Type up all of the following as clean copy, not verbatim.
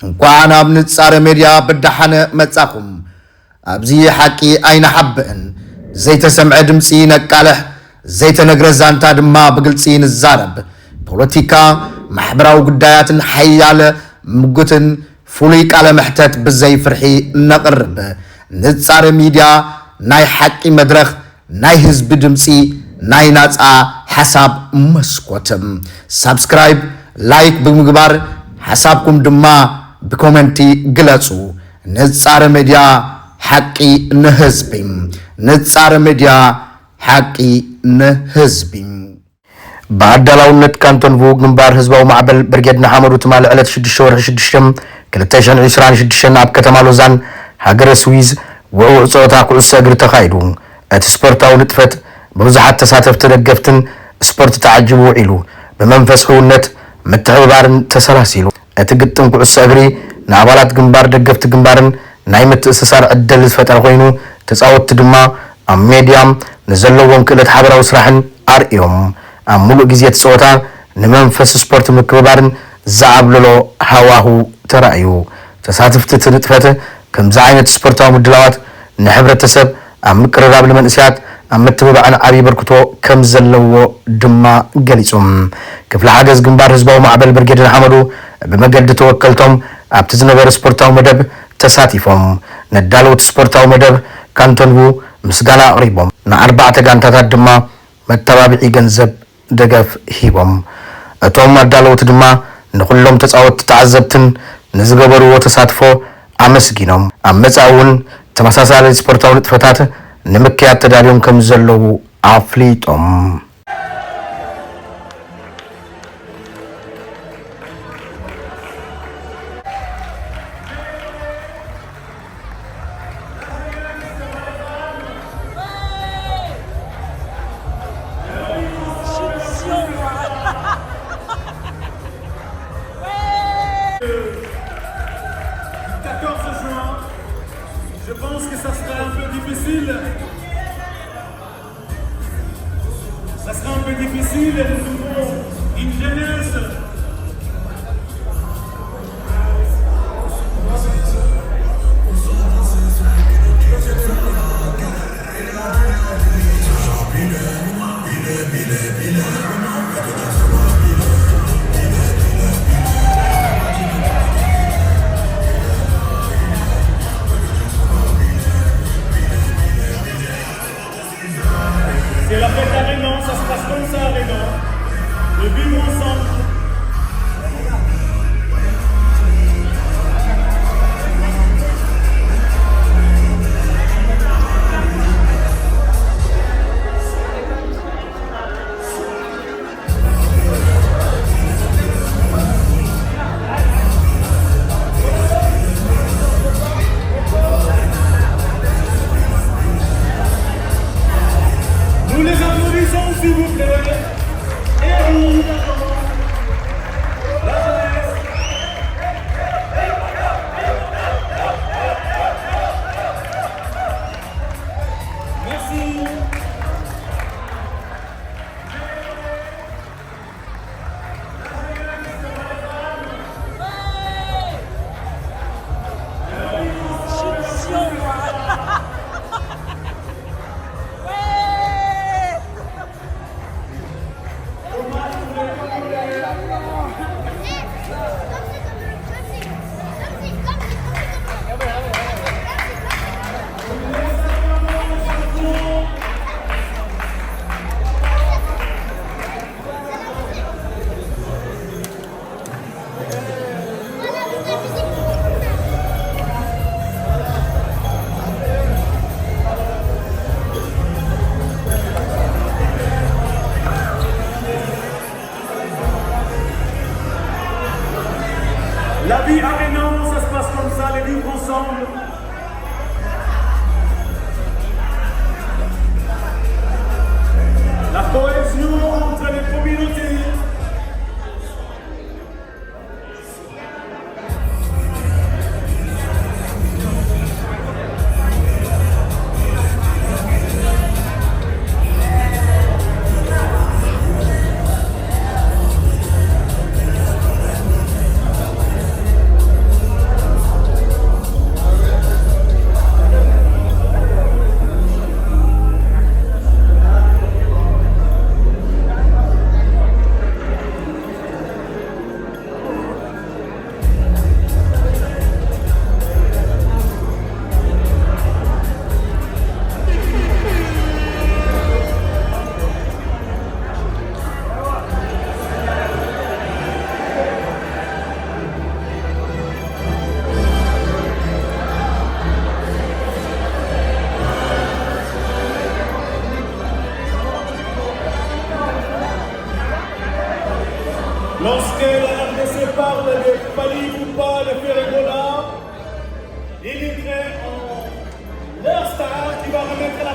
እንኳን ኣብ ንጻረ ሚድያ ብድሓነ መጻኹም ኣብዚ ሓቂ ኣይንሓብእን ዘይተሰምዐ ድምፂ ነቃልሕ ዘይተነግረ ዛንታ ድማ ብግልፂ ንዛረብ ፖለቲካ ማሕበራዊ ጉዳያትን ሓያለ ምጉትን ፍሉይ ቃለ መሕተት ብዘይ ፍርሒ ነቕርብ ንጻረ ሚድያ ናይ ሓቂ መድረኽ ናይ ህዝቢ ድምፂ ናይ ናፃ ሓሳብ መስኮትም ሳብስክራይብ ላይክ ብምግባር ሓሳብኩም ድማ بكومنتي قلصو نصار ميديا حقي نهزبي نصار ميديا حقي نهزبي بعدلاونت كانتون فوق نمبار حزبو معبل برجدنا حمدو تمال علت 6 شهور 6 كلتاشن 26 اب كتما لوزان هاجر سويز وصوتا كوسا اجر تخايدو ات سبورتاو نطفت ببزحات تساتف تدغفتن سبورت تعجبو عيلو بمنفس هونت متحبارن تسلاسيلو اتقطن كوسا اجري نابالات جنبار دغفت جنبارن ናይ ምትእስሳር ዕድል ዝፈጠረ ኮይኑ ተጻወት ድማ ኣብ ሚድያም ንዘለዎም ክእለት ሓበራዊ ስራሕን ኣርእዮም ኣብ ሙሉእ ግዜ ተጻወታ ንመንፈስ ስፖርት ምክብባርን ዝዓብልሎ ሃዋሁ ተራእዩ ተሳትፍቲ ትንጥፈት ከምዚ ዓይነት ስፖርታዊ ምድላዋት ንሕብረተሰብ ኣብ ምቅርራብ ለመንእስያት ኣብ ምትብባዕን ዓብይ በርክቶ ከም ዘለዎ ድማ ገሊጾም ክፍለ ሓገዝ ግንባር ህዝባዊ ማዕበል ብርጌድን ሓመዱ ብመገዲ ተወከልቶም ኣብቲ ዝነበረ ስፖርታዊ መደብ ተሳቲፎም ነዳሎት ስፖርታዊ መደብ ካንቶንቡ ምስጋና አቅሪቦም ና4 ጋንታታት ድማ መተባብዒ ገንዘብ ደገፍ ሂቦም እቶም ነዳሎት ድማ ንኩሎም ተጻወት ተዓዘብትን ንዝገበሩዎ ተሳትፎ አመስጊኖም አመጻውን ተመሳሳሊ ስፖርታዊ ንጥፈታት ንምክያት ተዳልዮም ከም ዘለዉ አፍሊጦም Je pense que ça sera un peu difficile. Ça sera un peu difficile. Nous avons une jeunesse. C'est la fête à Rénan, ça se passe comme ça à Rénan. Le vivre ensemble. Nous les applaudissons s'il vous plaît. Et on la jeunesse. Merci. La vie à Rénan, ça se passe comme ça, les vivre ensemble. La cohésion entre les communautés.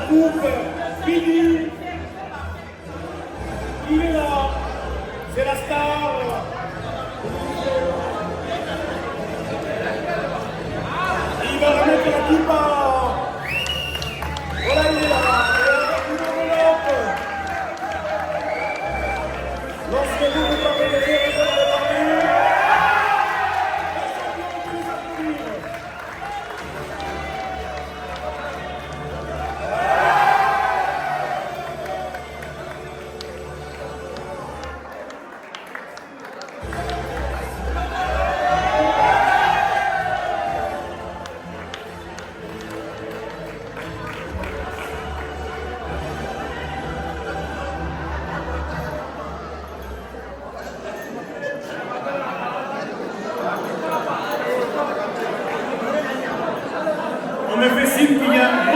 coupe finie. Il est là. C'est la star. Il va remettre la coupe à... Voilà, il est là. Et avec une enveloppe. Lorsque vous vous parlez de les réseaux de Paris, on me fait signe qu'il y a